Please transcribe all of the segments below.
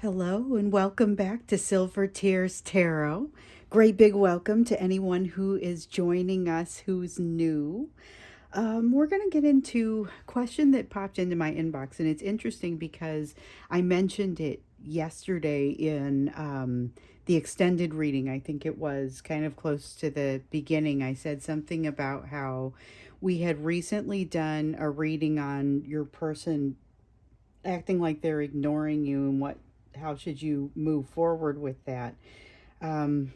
Hello and welcome back to Silver Tears Tarot. Great big welcome to anyone who is joining us who's new. We're going to get into a question that popped into my inbox, and it's interesting because I mentioned it yesterday in the extended reading. I think it was kind of close to the beginning. I said something about how we had recently done a reading on your person acting like they're ignoring you and how should you move forward with that. um,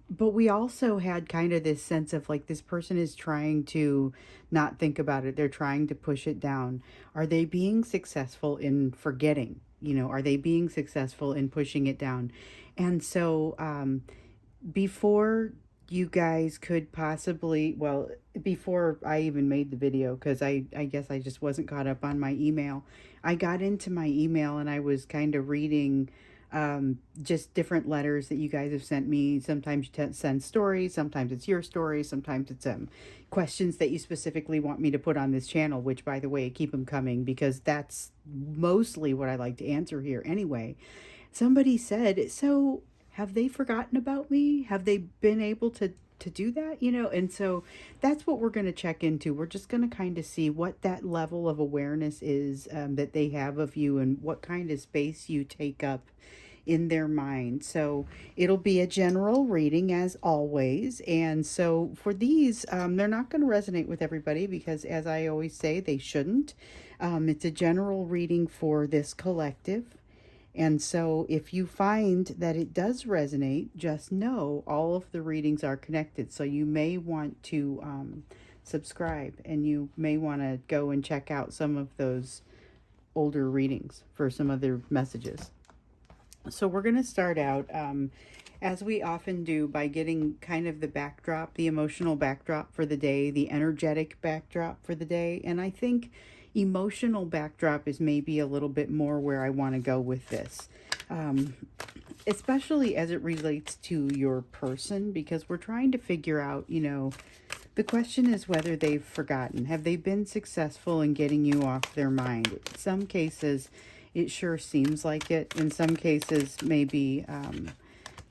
but we also had kind of this sense of like this person is trying to not think about it, they're trying to push it down. Are they being successful in forgetting? Are they being successful in pushing it down? And so before you guys could possibly, well, before I even made the video, because I guess I just wasn't caught up on my email, I got into my email and I was kind of reading just different letters that you guys have sent me. Sometimes you send stories, sometimes it's your story, sometimes it's questions that you specifically want me to put on this channel, which, by the way, keep them coming because that's mostly what I like to answer here anyway. Somebody said, so have they forgotten about me? Have they been able to do that? And so that's what we're going to check into. We're just going to kind of see what that level of awareness is, that they have of you, and what kind of space you take up in their mind. So it'll be a general reading as always. And so for these, they're not going to resonate with everybody because, as I always say, they shouldn't. It's a general reading for this collective. And so if you find that it does resonate, just know all of the readings are connected. So you may want to subscribe, and you may want to go and check out some of those older readings for some other messages. So we're going to start out, as we often do, by getting kind of the backdrop, the emotional backdrop for the day, the energetic backdrop for the day. And I think emotional backdrop is maybe a little bit more where I want to go with this, especially as it relates to your person, because we're trying to figure out, the question is whether they've forgotten. Have they been successful in getting you off their mind? In some cases, it sure seems like it. In some cases, maybe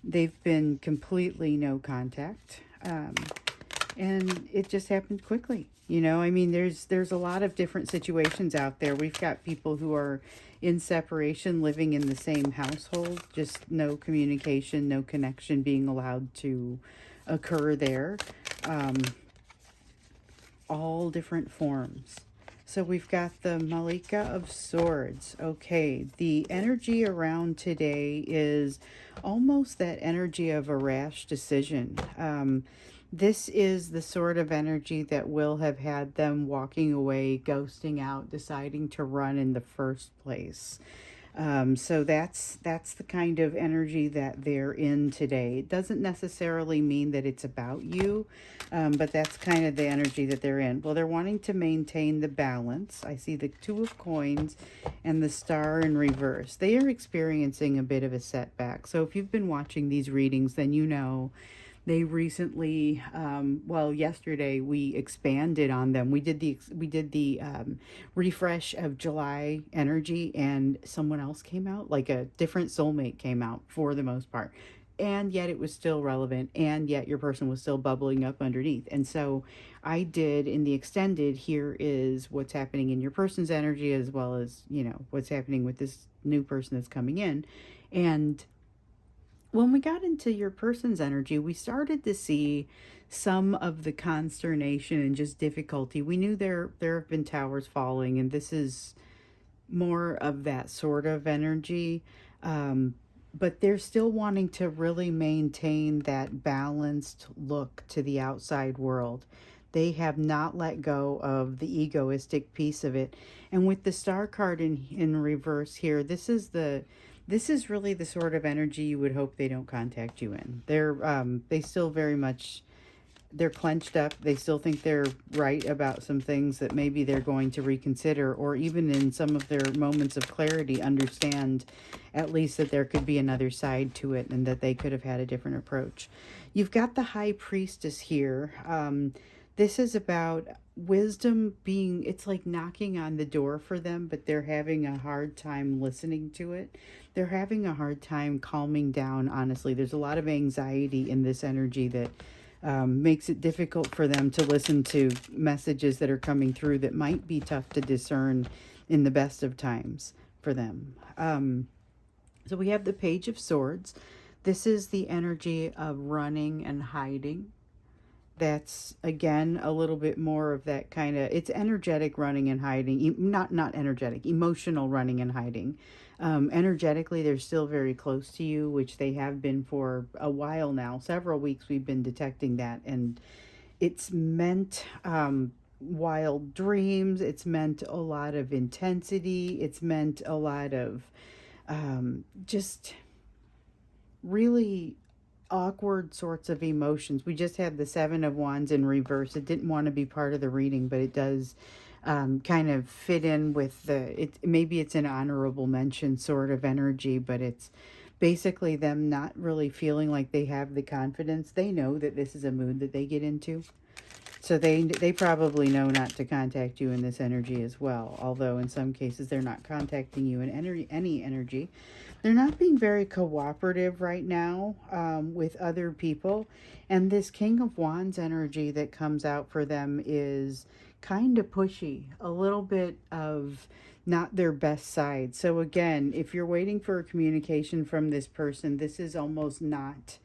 they've been completely no contact. And it just happened quickly. I mean, there's a lot of different situations out there. We've got people who are in separation, living in the same household, just no communication, no connection being allowed to occur there. All different forms. So we've got the Malika of Swords. Okay, the energy around today is almost that energy of a rash decision. This is the sort of energy that will have had them walking away, ghosting out, deciding to run in the first place. So that's the kind of energy that they're in today. It doesn't necessarily mean that it's about you, but that's kind of the energy that they're in. Well, they're wanting to maintain the balance. I see the Two of Coins and the Star in reverse. They are experiencing a bit of a setback. So if you've been watching these readings, then you know they recently, well, yesterday we expanded on them. We did the refresh of July energy, and someone else came out, like a different soulmate came out for the most part. And yet it was still relevant, and yet your person was still bubbling up underneath. And so I did in the extended, here is what's happening in your person's energy, as well as, what's happening with this new person that's coming in. And when we got into your person's energy, we started to see some of the consternation and just difficulty. We knew there have been towers falling, and this is more of that sort of energy. But they're still wanting to really maintain that balanced look to the outside world. They have not let go of the egoistic piece of it. And with the Star card in reverse here, this is really the sort of energy you would hope they don't contact you in. They still very much, they're clenched up. They still think they're right about some things that maybe they're going to reconsider, or even in some of their moments of clarity, understand at least that there could be another side to it and that they could have had a different approach. You've got the High Priestess here. This is about wisdom being, it's like knocking on the door for them, but they're having a hard time listening to it. They're having a hard time calming down, honestly. There's a lot of anxiety in this energy that makes it difficult for them to listen to messages that are coming through that might be tough to discern in the best of times for them. So we have the Page of Swords. This is the energy of running and hiding. That's again a little bit more of that kind of, it's energetic running and hiding, not energetic, emotional running and hiding. Energetically, they're still very close to you, which they have been for a while now. Several weeks we've been detecting that, and it's meant wild dreams. It's meant a lot of intensity. It's meant a lot of just really awkward sorts of emotions. We just had the Seven of Wands in reverse. It didn't want to be part of the reading, but it does kind of fit in with the, it, maybe it's an honorable mention sort of energy, but it's basically them not really feeling like they have the confidence. They know that this is a mood that they get into. So they probably know not to contact you in this energy as well. Although in some cases they're not contacting you in any energy. They're not being very cooperative right now with other people. And this King of Wands energy that comes out for them is kind of pushy. A little bit of not their best side. So again, if you're waiting for a communication from this person, this is almost not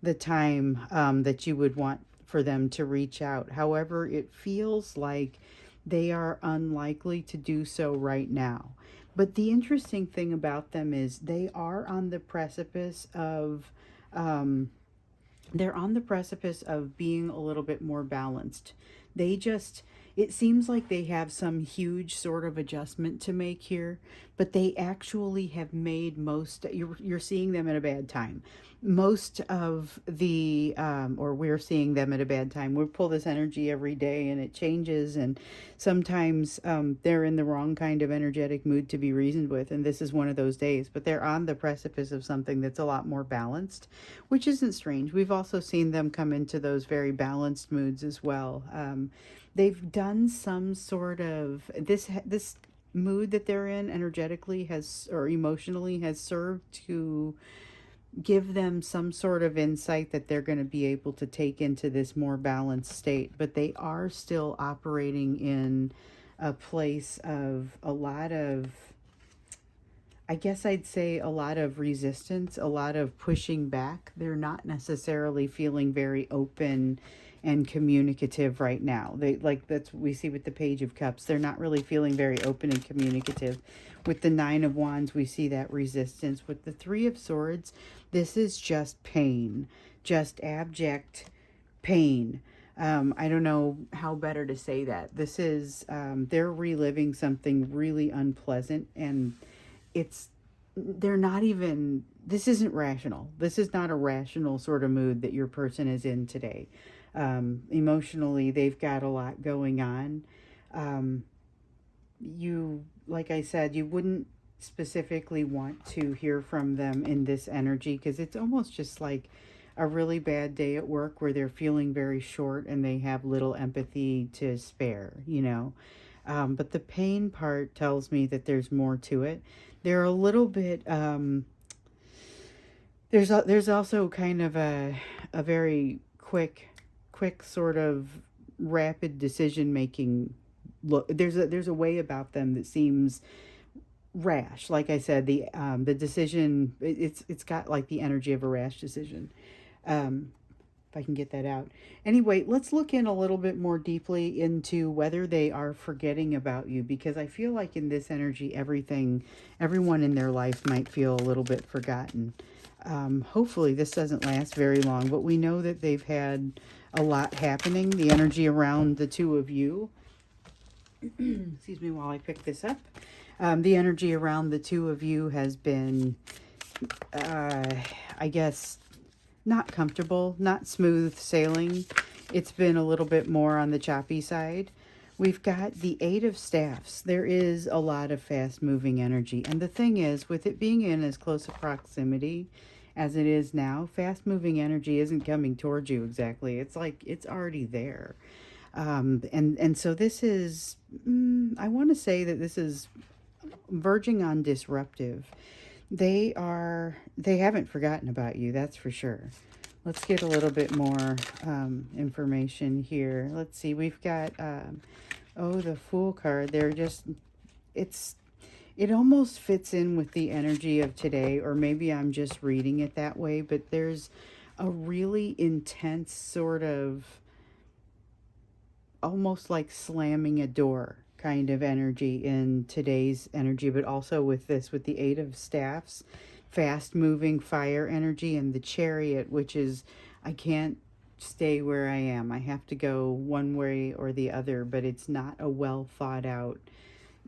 the time that you would want for them to reach out. However, it feels like they are unlikely to do so right now. But the interesting thing about them is they are on the precipice of they're on the precipice of being a little bit more balanced. They just, it seems like they have some huge sort of adjustment to make here, but they actually have made most, you're seeing them at a bad time. Most of the, or we're seeing them at a bad time. We pull this energy every day and it changes, and sometimes they're in the wrong kind of energetic mood to be reasoned with, and this is one of those days, but they're on the precipice of something that's a lot more balanced, which isn't strange. We've also seen them come into those very balanced moods as well. They've done some sort of, this mood that they're in energetically has, or emotionally, has served to give them some sort of insight that they're going to be able to take into this more balanced state. But they are still operating in a place of a lot of, I guess I'd say, a lot of resistance, a lot of pushing back. They're not necessarily feeling very open and communicative right now. They, like, that's what we see with the Page of Cups. They're not really feeling very open and communicative. With the Nine of Wands, we see that resistance. With the Three of Swords, this is just pain, just abject pain. I don't know how better to say that. This is, they're reliving something really unpleasant, and it's, they're not even, this isn't rational. This is not a rational sort of mood that your person is in today. Emotionally, they've got a lot going on. You, like I said, you wouldn't specifically want to hear from them in this energy, because it's almost just like a really bad day at work where they're feeling very short and they have little empathy to spare, you know. But the pain part tells me that there's more to it. They're a little bit, there's also kind of a very quick sort of rapid decision making look. There's a way about them that seems rash. Like I said, the decision, it's got like the energy of a rash decision. If I can get that out. Anyway, let's look in a little bit more deeply into whether they are forgetting about you, because I feel like in this energy, everyone in their life might feel a little bit forgotten. Hopefully this doesn't last very long, but we know that they've had a lot happening. The energy around the two of you, excuse me while I pick this up. The energy around the two of you has been, I guess, not comfortable, not smooth sailing. It's been a little bit more on the choppy side. We've got the Eight of Staffs. There is a lot of fast-moving energy. And the thing is, with it being in as close a proximity as it is now, fast-moving energy isn't coming towards you exactly. It's like it's already there. And so this is, I want to say that this is verging on disruptive. They haven't forgotten about you, that's for sure. Let's get a little bit more information here. Let's see, we've got, oh, the Fool card. It's, it almost fits in with the energy of today, or maybe I'm just reading it that way, but there's a really intense sort of almost like slamming a door kind of energy in today's energy, but also with this, with the Eight of Staffs, fast moving fire energy, and the Chariot, which is, I can't stay where I am. I have to go one way or the other, but it's not a well thought out,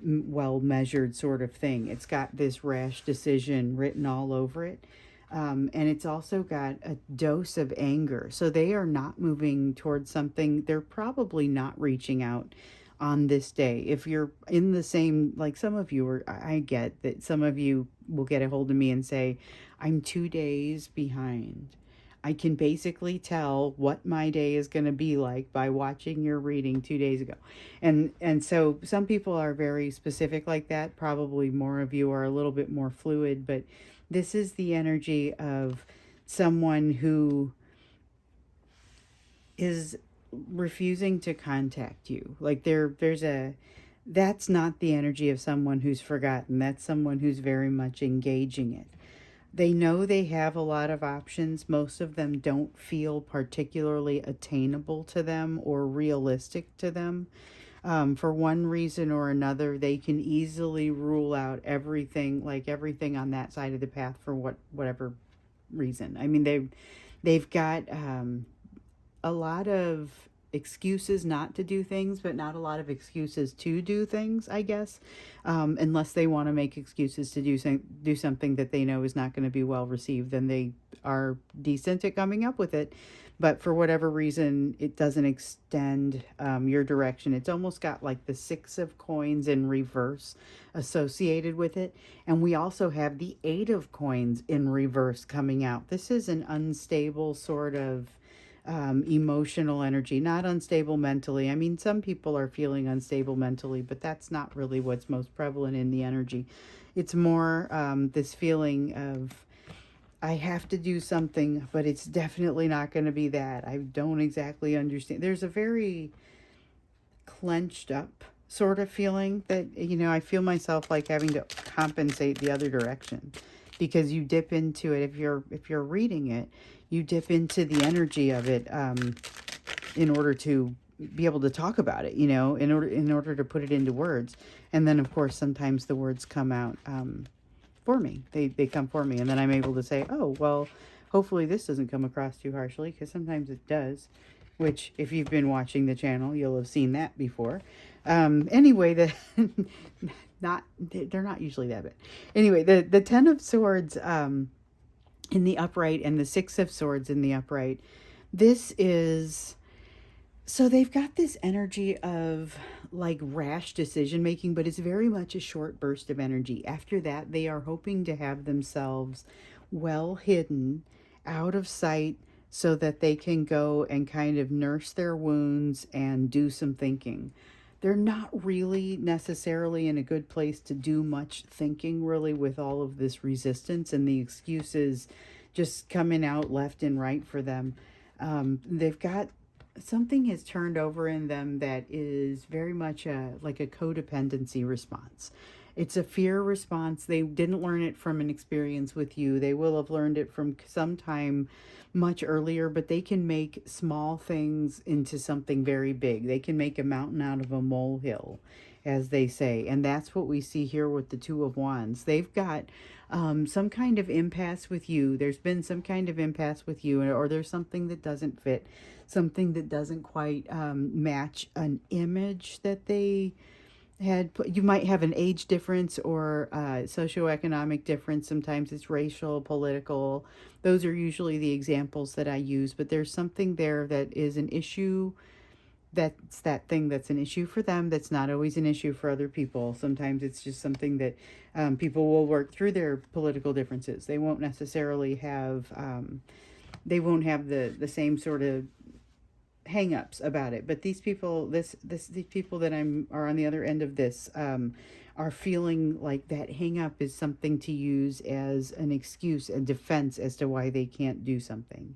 well measured sort of thing. It's got this rash decision written all over it. And it's also got a dose of anger. So they are not moving towards something. They're probably not reaching out on this day. If you're in the same, like some of you are, I get that some of you will get a hold of me and say, I'm 2 days behind. I can basically tell what my day is going to be like by watching your reading 2 days ago. And so some people are very specific like that. Probably more of you are a little bit more fluid, but this is the energy of someone who is refusing to contact you. Like there's a, that's not the energy of someone who's forgotten. That's someone who's very much engaging it. They know they have a lot of options. Most of them don't feel particularly attainable to them or realistic to them. For one reason or another, they can easily rule out everything, like everything on that side of the path for whatever reason. I mean, they've got a lot of excuses not to do things, but not a lot of excuses to do things, I guess, unless they want to make excuses to do something that they know is not going to be well received. Then they are decent at coming up with it. But for whatever reason, it doesn't extend your direction. It's almost got like the Six of Coins in reverse associated with it. And we also have the Eight of Coins in reverse coming out. This is an unstable sort of emotional energy, not unstable mentally. I mean, some people are feeling unstable mentally, but that's not really what's most prevalent in the energy. It's more this feeling of, I have to do something, but it's definitely not going to be that. I don't exactly understand. There's a very clenched up sort of feeling that, you know, I feel myself like having to compensate the other direction, because you dip into it. If you're reading it, you dip into the energy of it in order to be able to talk about it, you know, in order to put it into words. And then of course sometimes the words come out for me. They come for me, and then I'm able to say, oh, well, hopefully this doesn't come across too harshly, because sometimes it does, which if you've been watching the channel, you'll have seen that before. Anyway, they're not usually that bad. Anyway, the Ten of Swords in the upright and the Six of Swords in the upright, this is, so they've got this energy of like rash decision making, but it's very much a short burst of energy. After that, they are hoping to have themselves well hidden, out of sight, so that they can go and kind of nurse their wounds and do some thinking. They're not really necessarily in a good place to do much thinking, really, with all of this resistance and the excuses just coming out left and right for them. They've got, something has turned over in them that is very much like a codependency response. It's a fear response. They didn't learn it from an experience with you. They will have learned it from some time much earlier, but they can make small things into something very big. They can make a mountain out of a molehill, as they say. And that's what we see here with the Two of Wands. They've got some kind of impasse with you. There's been some kind of impasse with you, or there's something that doesn't fit, something that doesn't quite match an image that they had put. You might have an age difference or socioeconomic difference. Sometimes it's racial, political. Those are usually the examples that I use, but there's something there that is an issue. That's that thing that's an issue for them that's not always an issue for other people. Sometimes it's just something that people will work through their political differences. They won't necessarily have they won't have the same sort of hang-ups about it, but these people, these people that are on the other end of this, are feeling like that hang-up is something to use as an excuse and defense as to why they can't do something,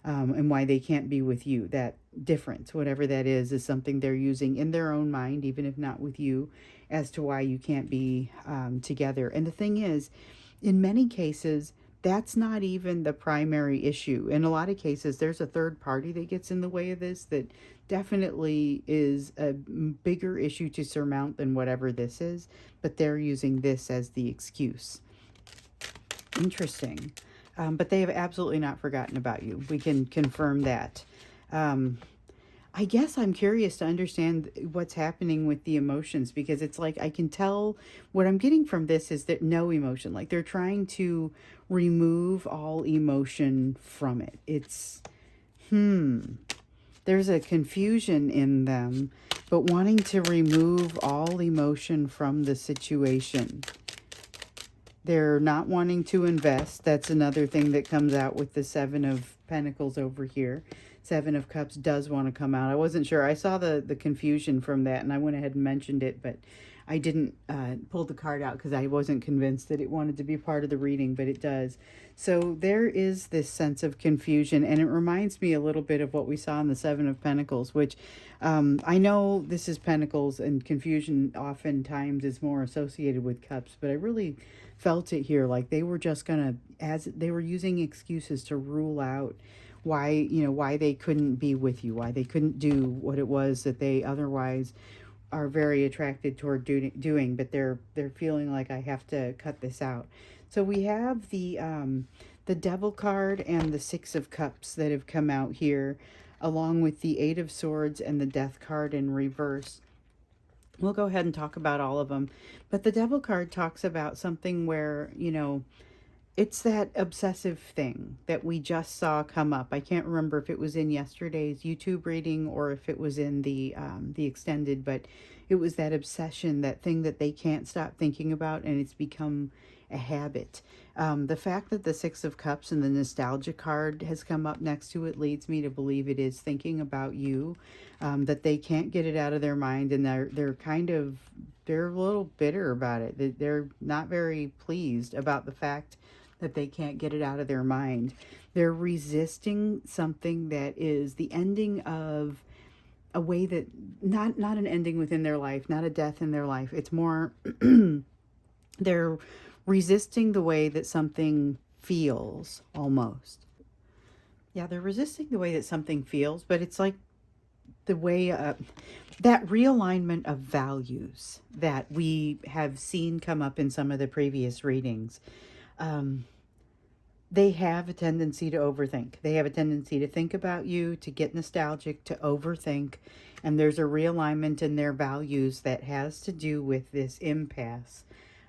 and why they can't be with you. That difference, whatever that is something they're using in their own mind, even if not with you, as to why you can't be together. And the thing is, in many cases, that's not even the primary issue. In a lot of cases, there's a third party that gets in the way of this that definitely is a bigger issue to surmount than whatever this is, but they're using this as the excuse. Interesting. But they have absolutely not forgotten about you. We can confirm that. I guess I'm curious to understand what's happening with the emotions, because it's like I can tell what I'm getting from this is that no emotion, like they're trying to remove all emotion from it. It's, there's a confusion in them, but wanting to remove all emotion from the situation. They're not wanting to invest. That's another thing that comes out with the Seven of Pentacles over here. Seven of Cups does want to come out. I wasn't sure. I saw the confusion from that, and I went ahead and mentioned it, but I didn't pull the card out because I wasn't convinced that it wanted to be part of the reading, but it does. So there is this sense of confusion, and it reminds me a little bit of what we saw in the Seven of Pentacles, which I know this is Pentacles, and confusion oftentimes is more associated with Cups, but I really felt it here, like they were just gonna, as they were using excuses to rule out why, why they couldn't be with you, why they couldn't do what it was that they otherwise are very attracted toward doing, but they're feeling like I have to cut this out. So we have the Devil card and the Six of Cups that have come out here, along with the Eight of Swords and the Death card in reverse. We'll go ahead and talk about all of them. But the Devil card talks about something where, it's that obsessive thing that we just saw come up. I can't remember if it was in yesterday's YouTube reading or if it was in the extended, but it was that obsession, that thing that they can't stop thinking about, and it's become a habit. The fact that the Six of Cups and the Nostalgia card has come up next to it leads me to believe it is thinking about you, that they can't get it out of their mind, and they're a little bitter about it. They're not very pleased about the fact that they can't get it out of their mind. They're resisting something that is the ending of a way that, not an ending within their life, not a death in their life. It's more they're resisting the way that something feels, almost. Yeah, they're resisting the way that something feels, but it's like the way that realignment of values that we have seen come up in some of the previous readings. They have a tendency to overthink. They have a tendency to think about you, to get nostalgic, to overthink. And there's a realignment in their values that has to do with this impasse.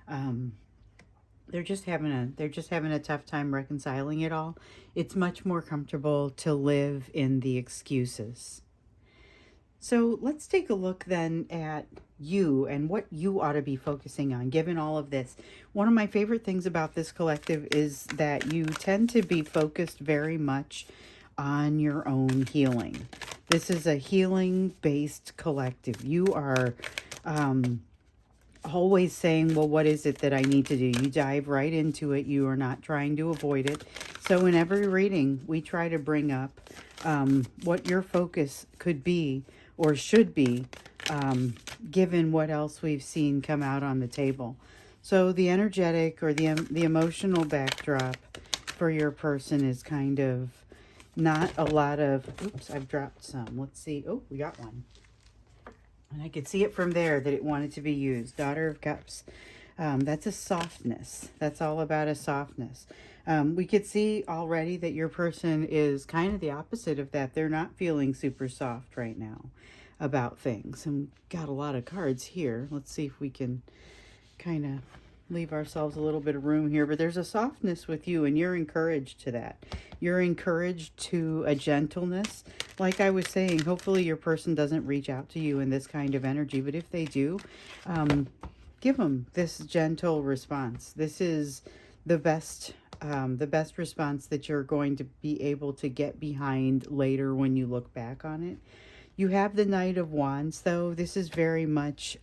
They're just having a tough time reconciling it all. It's much more comfortable to live in the excuses. So let's take a look then at you and what you ought to be focusing on given all of this. One of my favorite things about this collective is that you tend to be focused very much on your own healing. This is a healing-based collective. You are always saying, well, what is it that I need to do? You dive right into it. You are not trying to avoid it. So in every reading, we try to bring up what your focus could be or should be, given what else we've seen come out on the table. So the energetic or the emotional backdrop for your person is kind of not a lot of, oops, I've dropped some. Let's see. Oh, we got one. And I could see it from there that it wanted to be used. Daughter of Cups. That's a softness. That's all about a softness. We could see already that your person is kind of the opposite of that. They're not feeling super soft right now about things. And got a lot of cards here. Let's see if we can kind of leave ourselves a little bit of room here. But there's a softness with you, and you're encouraged to that. You're encouraged to a gentleness. Like I was saying, hopefully your person doesn't reach out to you in this kind of energy. But if they do, give them this gentle response. This is the best the best response that you're going to be able to get behind later when you look back on it. You have the Knight of Wands, though. This is very much,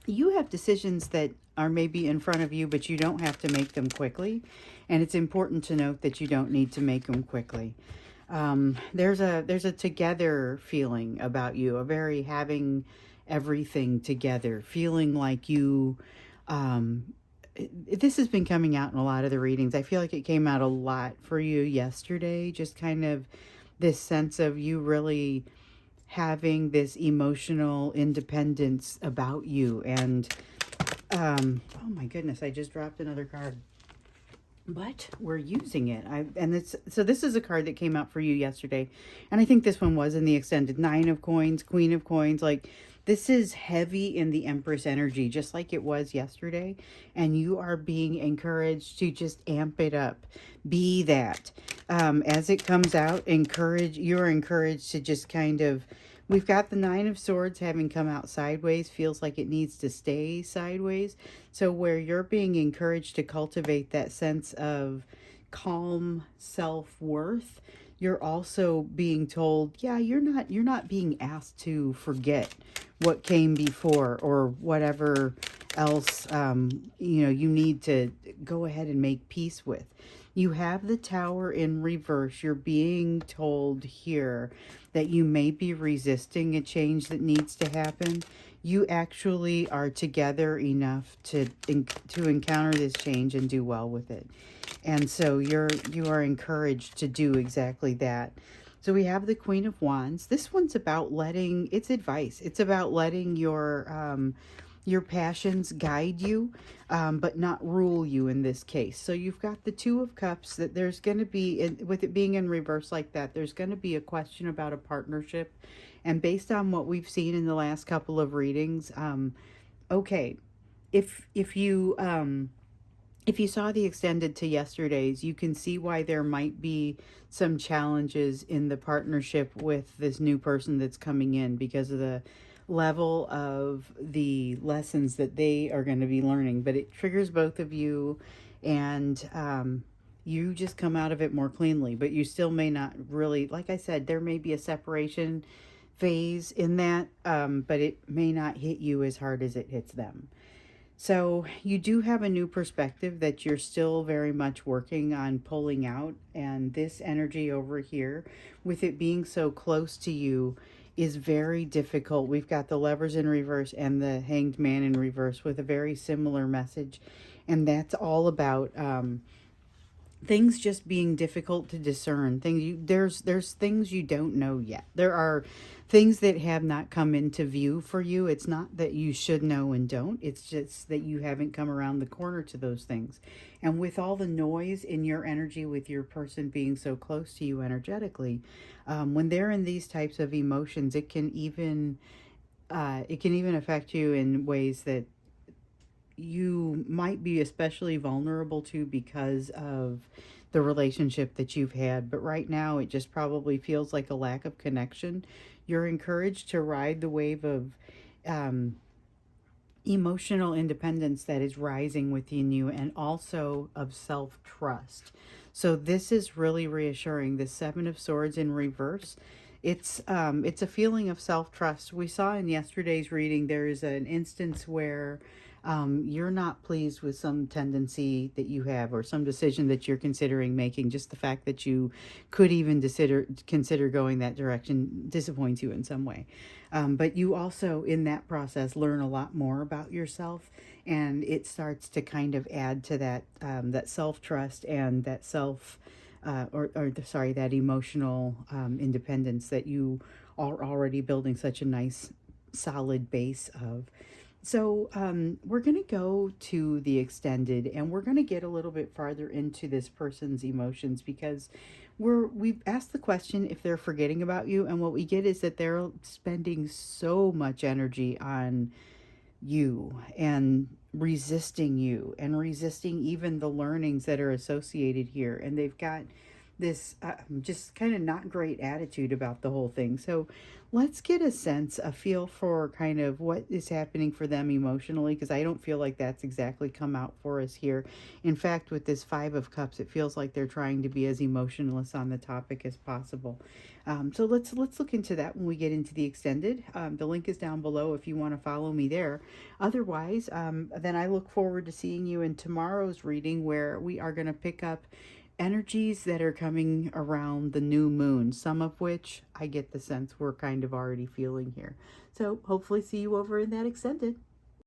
you have decisions that are maybe in front of you, but you don't have to make them quickly. And it's important to note that you don't need to make them quickly. There's a together feeling about you, a very having everything together, feeling like you, um, this has been coming out in a lot of the readings. I feel like it came out a lot for you yesterday, just kind of this sense of you really having this emotional independence about you. And oh my goodness, I just dropped another card, but we're using it. And it's, so this is a card that came out for you yesterday, and I think this one was in the extended. Nine of Coins, Queen of Coins. Like, this is heavy in the Empress energy, just like it was yesterday, and you are being encouraged to just amp it up. Be that, as it comes out, you're encouraged to just kind of, we've got the Nine of Swords having come out sideways, feels like it needs to stay sideways. So where you're being encouraged to cultivate that sense of calm self-worth, you're also being told, yeah, you're not being asked to forget what came before or whatever else, you need to go ahead and make peace with. You have the Tower in reverse. You're being told here that you may be resisting a change that needs to happen. You actually are together enough to encounter this change and do well with it. And so you are encouraged to do exactly that. So we have the Queen of Wands. This one's about letting, it's advice. It's about letting your passions guide you, but not rule you in this case. So you've got the Two of Cups, that there's going to be, with it being in reverse like that, there's going to be a question about a partnership. And based on what we've seen in the last couple of readings, okay, if if you saw the extended to yesterday's, you can see why there might be some challenges in the partnership with this new person that's coming in, because of the level of the lessons that they are going to be learning. But it triggers both of you, and you just come out of it more cleanly. But you still may not really, like I said, there may be a separation phase in that, but it may not hit you as hard as it hits them. So you do have a new perspective that you're still very much working on pulling out. And this energy over here, with it being so close to you, is very difficult. We've got the Lovers in reverse and the Hanged Man in reverse with a very similar message. And that's all about things just being difficult to discern. There's things you don't know yet. There are things that have not come into view for you. It's not that you should know and don't, it's just that you haven't come around the corner to those things. And with all the noise in your energy, with your person being so close to you energetically, when they're in these types of emotions, it can even affect you in ways that you might be especially vulnerable to because of the relationship that you've had. But right now, it just probably feels like a lack of connection. You're encouraged to ride the wave of um, emotional independence that is rising within you, and also of self-trust. So this is really reassuring. The Seven of Swords in reverse, it's a feeling of self-trust. We saw in yesterday's reading there is an instance where you're not pleased with some tendency that you have, or some decision that you're considering making. Just the fact that you could even consider going that direction disappoints you in some way. But you also, in that process, learn a lot more about yourself, and it starts to kind of add to that that self-trust and that that emotional independence that you are already building such a nice solid base of. So we're going to go to the extended, and we're going to get a little bit farther into this person's emotions, because we've asked the question if they're forgetting about you, and what we get is that they're spending so much energy on you and resisting you, and resisting even the learnings that are associated here. And they've got this just kind of not great attitude about the whole thing. So let's get a feel for kind of what is happening for them emotionally, because I don't feel like that's exactly come out for us here. In fact, with this Five of Cups, it feels like they're trying to be as emotionless on the topic as possible. So let's look into that when we get into the extended. The link is down below if you want to follow me there. Otherwise, then I look forward to seeing you in tomorrow's reading, where we are going to pick up energies that are coming around the new moon, some of which I get the sense we're kind of already feeling here. So hopefully see you over in that extended.